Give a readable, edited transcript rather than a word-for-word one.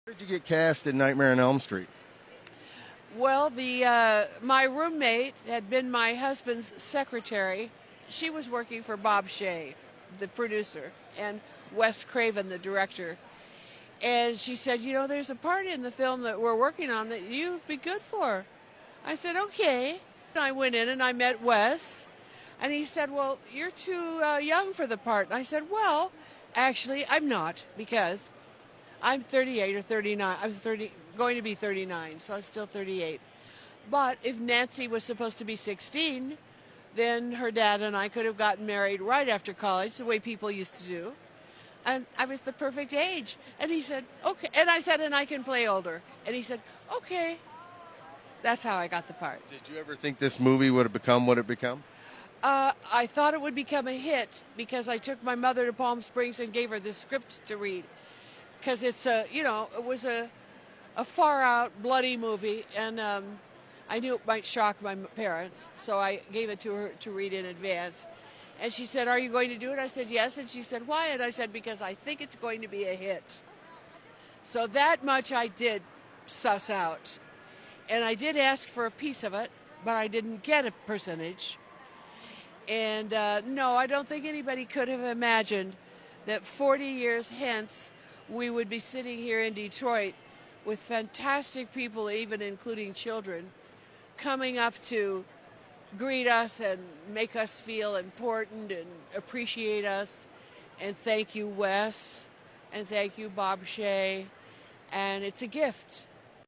How did you get cast in Nightmare on Elm Street? Well, the my roommate had been my husband's secretary. She was working for Bob Shea, the producer, and Wes Craven, the director. And she said, "You know, there's a part in the film that we're working on that you'd be good for." I said, "Okay." I went in and I met Wes, and he said, "Well, you're too young for the part." And I said, "Well, actually, I'm not because I'm 38 or 39. I was 30, going to be 39, so I'm still 38. But if Nancy was supposed to be 16, then her dad and I could have gotten married right after college, the way people used to do. And I was the perfect age." And he said, "Okay." And I said, "And I can play older." And he said, "Okay." That's how I got the part. Did you ever think this movie would have become what it become? I thought it would become a hit because I took my mother to Palm Springs and gave her the script to read. Because it's it was a far out bloody movie, and I knew it might shock my parents, so I gave it to her to read in advance. And she said, "Are you going to do it?" I said, "Yes." And she said, "Why?" And I said, "Because I think it's going to be a hit." So that much I did suss out. And I did ask for a piece of it, but I didn't get a percentage. And no, I don't think anybody could have imagined that 40 years hence we would be sitting here in Detroit with fantastic people, even including children, coming up to greet us and make us feel important and appreciate us. And thank you, Wes, and thank you, Bob Shea. And it's a gift.